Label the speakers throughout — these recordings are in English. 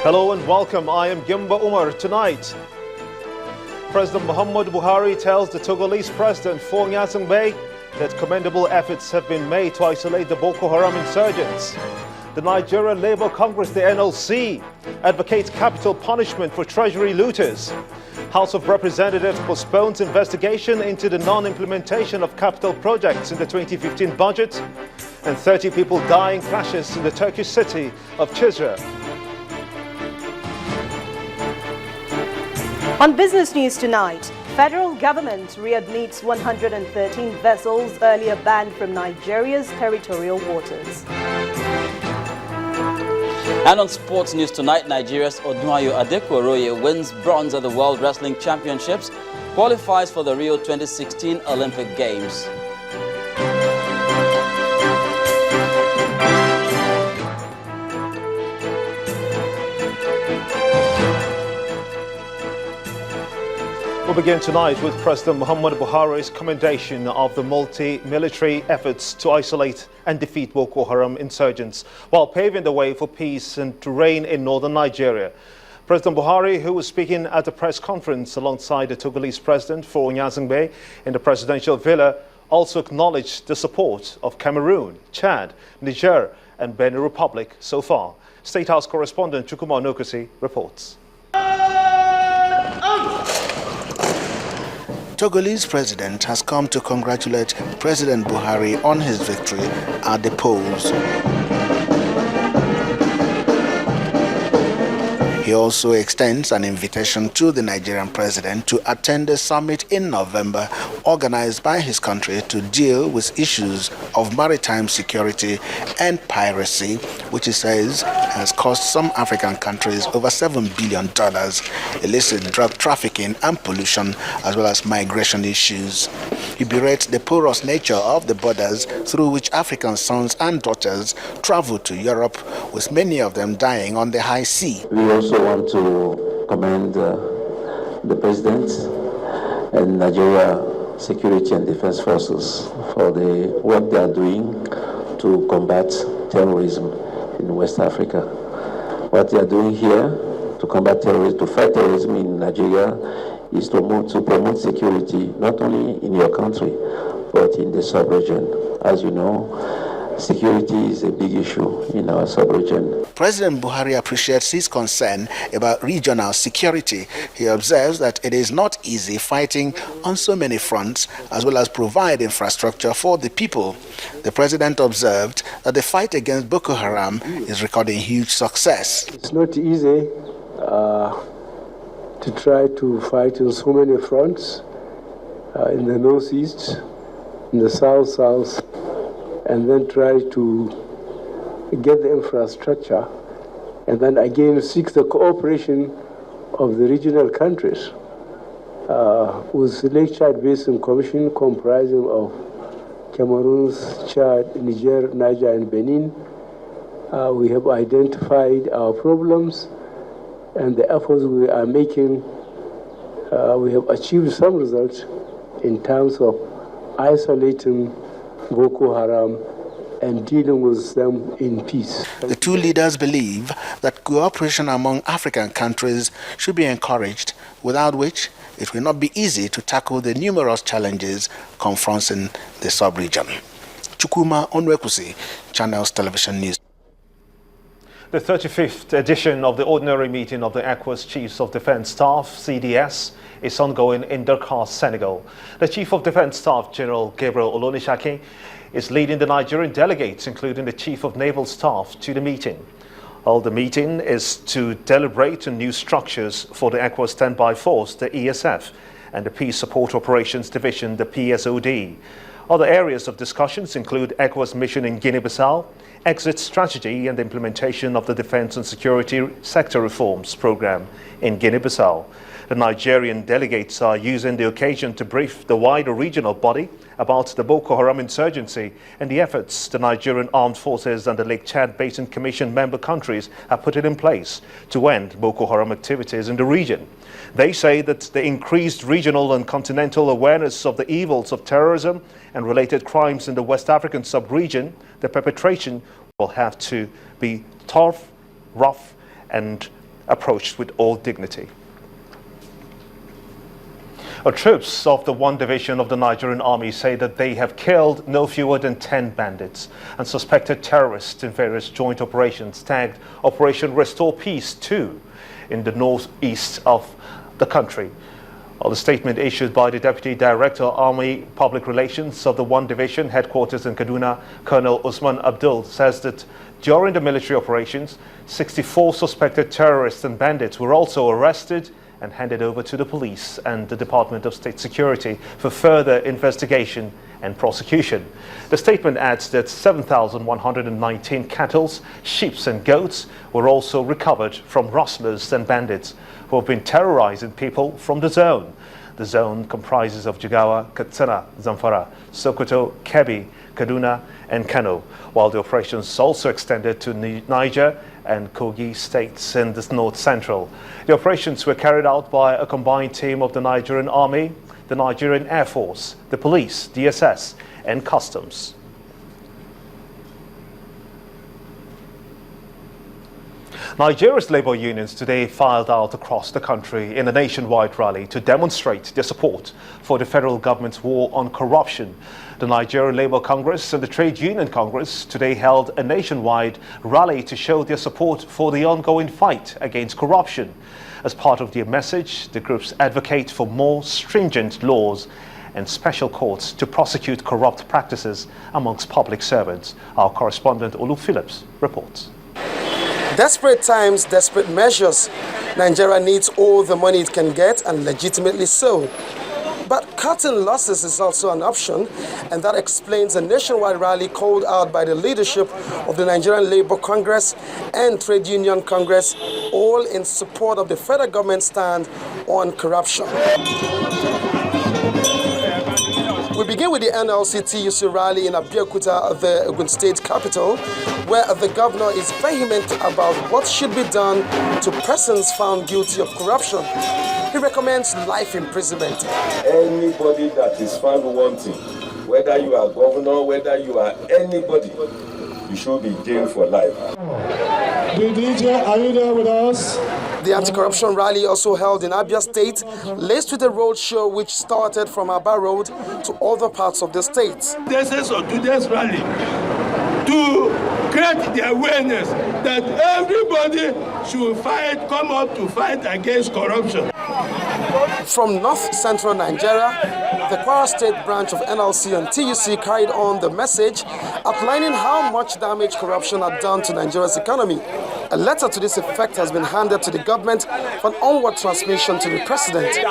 Speaker 1: Hello and welcome. I am Gimba Umar. Tonight, President Muhammadu Buhari tells the Togolese President Faure Gnassingbé that commendable efforts have been made to isolate the Boko Haram insurgents. The Nigerian Labour Congress, the NLC, advocates capital punishment for treasury looters. House of Representatives postpones investigation into the non-implementation of capital projects in the 2015 budget. And 30 people die in crashes in the Turkish city of Cizre.
Speaker 2: On business news tonight, federal government readmits 113 vessels earlier banned from Nigeria's territorial waters.
Speaker 3: And on sports news tonight, Nigeria's Odunayo Adekworoye wins bronze at the World Wrestling Championships, qualifies for the Rio 2016 Olympic Games.
Speaker 1: We'll begin tonight with President Muhammadu Buhari's commendation of the multi-military efforts to isolate and defeat Boko Haram insurgents while paving the way for peace and to reign in northern Nigeria. President Buhari, who was speaking at a press conference alongside the Togolese President Faure Gnassingbé in the presidential villa, also acknowledged the support of Cameroon, Chad, Niger and Benin Republic so far. State House correspondent Chukwuma Onokusi reports.
Speaker 4: Togolese president has come to congratulate President Buhari on his victory at the polls. He also extends an invitation to the Nigerian president to attend a summit in November organized by his country to deal with issues of maritime security and piracy, which he says has cost some African countries over $7 billion, illicit drug trafficking and pollution, as well as migration issues. He berates the porous nature of the borders through which African sons and daughters travel to Europe, with many of them dying on the high sea.
Speaker 5: We also want to commend the President and Nigeria Security and Defense Forces for the work they are doing to combat terrorism in West Africa. What they are doing here to combat terrorism, to fight terrorism in Nigeria, is to promote security not only in your country but in the sub-region. As you know, security is a big issue in our sub-region.
Speaker 4: President Buhari appreciates his concern about regional security. He observes that it is not easy fighting on so many fronts, as well as provide infrastructure for the people. The president observed that the fight against Boko Haram is recording huge success.
Speaker 6: It's not easy to try to fight on so many fronts, in the northeast, in the south, and then try to get the infrastructure, and then again seek the cooperation of the regional countries. With the Lake Chad Basin Commission comprising of Cameroon, Chad, Niger, and Benin, we have identified our problems and the efforts we are making. We have achieved some results in terms of isolating Boko Haram and dealing with them in peace.
Speaker 4: The two leaders believe that cooperation among African countries should be encouraged, without which it will not be easy to tackle the numerous challenges confronting the sub-region. Chukwuma Onokusi, Channels Television News.
Speaker 1: The 35th edition of the ordinary meeting of the ECOWAS Chiefs of Defence Staff, CDS, is ongoing in Dakar, Senegal. The Chief of Defence Staff, General Gabriel Olonishakin, is leading the Nigerian delegates, including the Chief of Naval Staff, to the meeting. Well, the meeting is to deliberate on new structures for the ECOWAS Standby Force, the ESF, and the Peace Support Operations Division, the PSOD. Other areas of discussions include ECOWAS mission in Guinea-Bissau, exit strategy and the implementation of the Defense and Security Sector Reforms Program in Guinea-Bissau. The Nigerian delegates are using the occasion to brief the wider regional body about the Boko Haram insurgency and the efforts the Nigerian Armed Forces and the Lake Chad Basin Commission member countries have put in place to end Boko Haram activities in the region. They say that the increased regional and continental awareness of the evils of terrorism and related crimes in the West African sub-region, the perpetration will have to be tough, rough, and approached with all dignity. Troops of the 1 Division of the Nigerian Army say that they have killed no fewer than 10 bandits and suspected terrorists in various joint operations tagged Operation Restore Peace 2 in the northeast of the country. The statement issued by the Deputy Director Army Public Relations of the 1 Division headquarters in Kaduna, Colonel Usman Abdul, says that during the military operations, 64 suspected terrorists and bandits were also arrested and handed over to the police and the Department of State Security for further investigation and prosecution. The statement adds that 7,119 cattle, sheep and goats were also recovered from rustlers and bandits who have been terrorizing people from the zone. The zone comprises of Jigawa, Katsina, Zamfara, Sokoto, Kebbi, Kaduna and Kano, while the operations also extended to Niger and Kogi states in the north central. The operations were carried out by a combined team of the Nigerian Army, the Nigerian Air Force, the police, DSS and customs. Nigeria's labor unions today filed out across the country in a nationwide rally to demonstrate their support for the federal government's war on corruption. The Nigerian Labour Congress and the Trade Union Congress today held a nationwide rally to show their support for the ongoing fight against corruption. As part of their message, the groups advocate for more stringent laws and special courts to prosecute corrupt practices amongst public servants. Our correspondent Olu Phillips reports.
Speaker 7: Desperate times, desperate measures. Nigeria needs all the money it can get, and legitimately so. But cutting losses is also an option, and that explains a nationwide rally called out by the leadership of the Nigerian Labour Congress and Trade Union Congress, all in support of the federal government stand on corruption. We begin with the NLC-TUC rally in Abeokuta, the Ogun State capital, where the governor is vehement about what should be done to persons found guilty of corruption. He recommends life imprisonment.
Speaker 8: Anybody that is found wanting, whether you are governor, whether you are anybody, you should be jailed for life.
Speaker 9: The DJ, are you there with us?
Speaker 7: The anti-corruption rally also held in Abia State, laced with a road show which started from Aba Road to other parts of the state.
Speaker 9: The essence of today's rally to create the awareness that everybody should come up to fight against corruption.
Speaker 7: From north-central Nigeria, the Kwara State branch of NLC and TUC carried on the message outlining how much damage corruption had done to Nigeria's economy. A letter to this effect has been handed to the government for an onward transmission to the president.
Speaker 10: We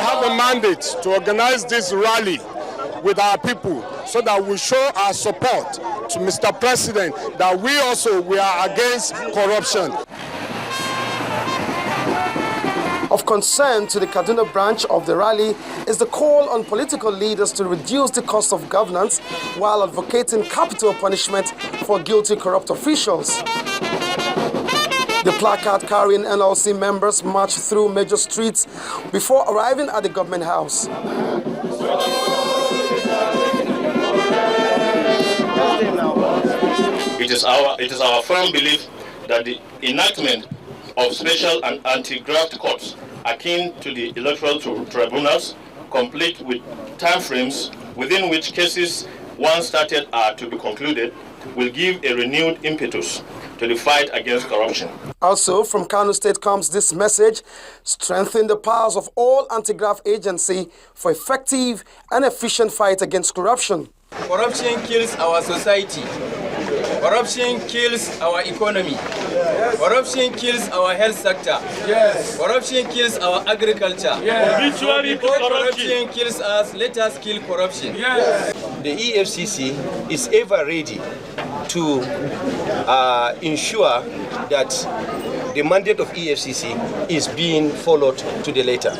Speaker 10: have a mandate to organize this rally with our people so that we show our support to Mr. President that we are against corruption.
Speaker 7: Of concern to the Kaduna branch of the rally is the call on political leaders to reduce the cost of governance while advocating capital punishment for guilty corrupt officials. The placard carrying NLC members marched through major streets before arriving at the government house.
Speaker 11: It is our firm belief that the enactment of special and anti-graft courts akin to the electoral tribunals, complete with timeframes within which cases once started are to be concluded, will give a renewed impetus to the fight against corruption.
Speaker 7: Also, from Kano State comes this message: strengthen the powers of all anti-graft agencies for effective and efficient fight against corruption.
Speaker 12: Corruption kills our society. Corruption kills our economy. Yes. Corruption kills our health sector. Yes. Corruption kills our agriculture. Yes. Before corruption kills us, let us kill corruption. Yes.
Speaker 13: The EFCC is ever ready to ensure that the mandate of EFCC is being followed to the letter.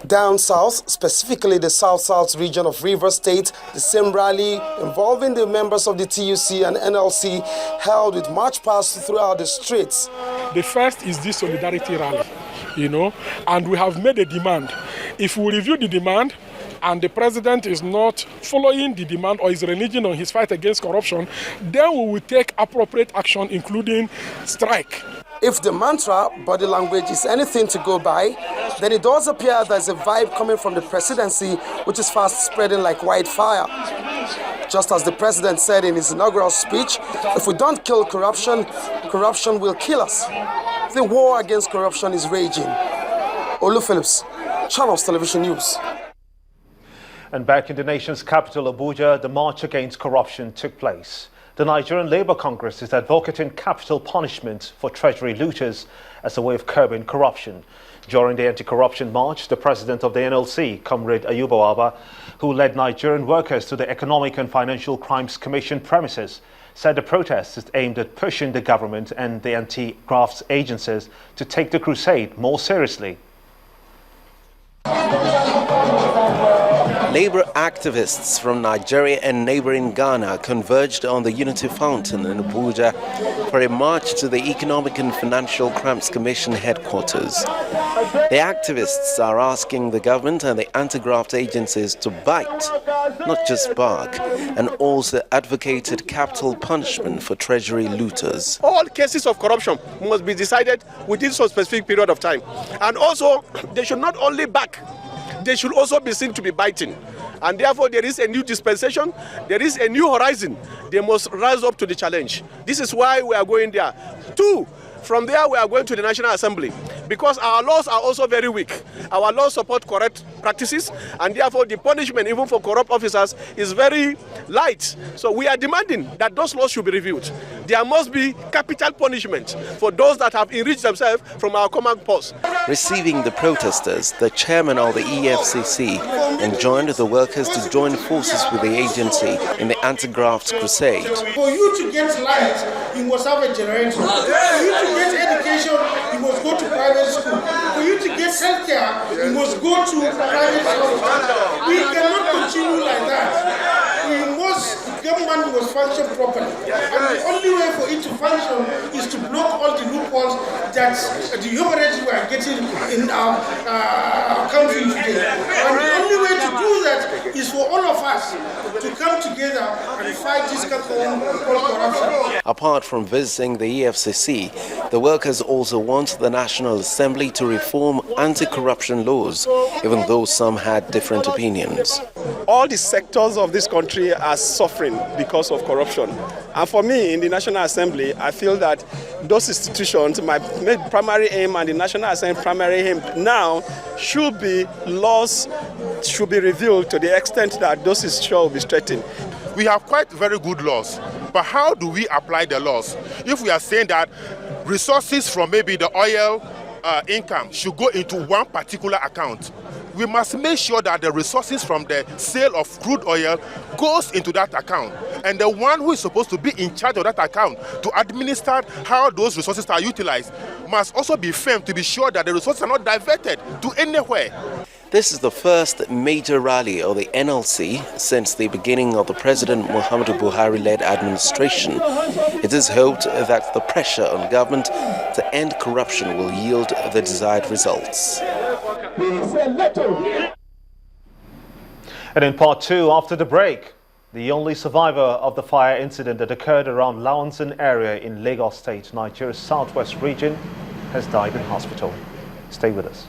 Speaker 7: Down south, specifically the south-south region of Rivers State, the same rally involving the members of the TUC and NLC held with march past throughout the streets.
Speaker 14: The first is this solidarity rally, and we have made a demand. If we review the demand,
Speaker 10: and the president is not following the demand or is reneging on his fight against corruption, then we will take appropriate action, including strike.
Speaker 7: If the mantra, body language, is anything to go by, then it does appear there's a vibe coming from the presidency which is fast spreading like wildfire. Just as the president said in his inaugural speech, if we don't kill corruption, corruption will kill us. The war against corruption is raging. Olu Phillips, Channels Television News.
Speaker 1: And back in the nation's capital, Abuja, the march against corruption took place. The Nigerian Labour Congress is advocating capital punishment for treasury looters as a way of curbing corruption. During the anti-corruption march, the president of the NLC, Comrade Ayuba Waba, who led Nigerian workers to the Economic and Financial Crimes Commission premises, said the protest is aimed at pushing the government and the anti-graft agencies to take the crusade more seriously.
Speaker 14: Labour activists from Nigeria and neighbouring Ghana converged on the Unity Fountain in Abuja for a march to the Economic and Financial Crimes Commission headquarters. The activists are asking the government and the anti-graft agencies to bite, not just bark, and also advocated capital punishment for treasury looters.
Speaker 15: All cases of corruption must be decided within some specific period of time. And also, they should not only back, they should also be seen to be biting. And therefore, there is a new dispensation, there is a new horizon. They must rise up to the challenge. This is why we are going there. 2, from there we are going to the National Assembly, because our laws are also very weak. Our laws support correct practices, and therefore the punishment even for corrupt officers is very light. So we are demanding that those laws should be reviewed. There must be capital punishment for those that have enriched themselves from our common purse.
Speaker 14: Receiving the protesters, the chairman of the EFCC enjoined the workers to join forces with the agency in the anti-graft crusade.
Speaker 16: For you to get light, you must have a generator. For you to get education, you must go to private school. For you to get healthcare, you must go to private hospital. We cannot continue like that. The government must function properly. And the only way for it to function is to block all the loopholes that the hemorrhage we are getting in our country today. And the only way to do that is for all of us to come together and fight this kind of corruption.
Speaker 14: Apart from visiting the EFCC, the workers also want the National Assembly to reform anti-corruption laws, even though some had different opinions.
Speaker 15: All the sectors of this country are suffering because of corruption. And for me, in the National Assembly, I feel that those institutions, my primary aim and the National Assembly primary aim now should be laws should be reviewed to the extent that those institutions will be strengthened.
Speaker 10: We have quite very good laws, but how do we apply the laws? If we are saying that resources from maybe the oil income should go into one particular account, we must make sure that the resources from the sale of crude oil goes into that account. And the one who is supposed to be in charge of that account to administer how those resources are utilized must also be firm to be sure that the resources are not diverted to anywhere.
Speaker 14: This is the first major rally of the NLC since the beginning of the President Muhammadu Buhari-led administration. It is hoped that the pressure on government to end corruption will yield the desired results.
Speaker 1: And in part 2, after the break, the only survivor of the fire incident that occurred around Lawanson area in Lagos State, Nigeria's southwest region, has died in hospital. Stay with us.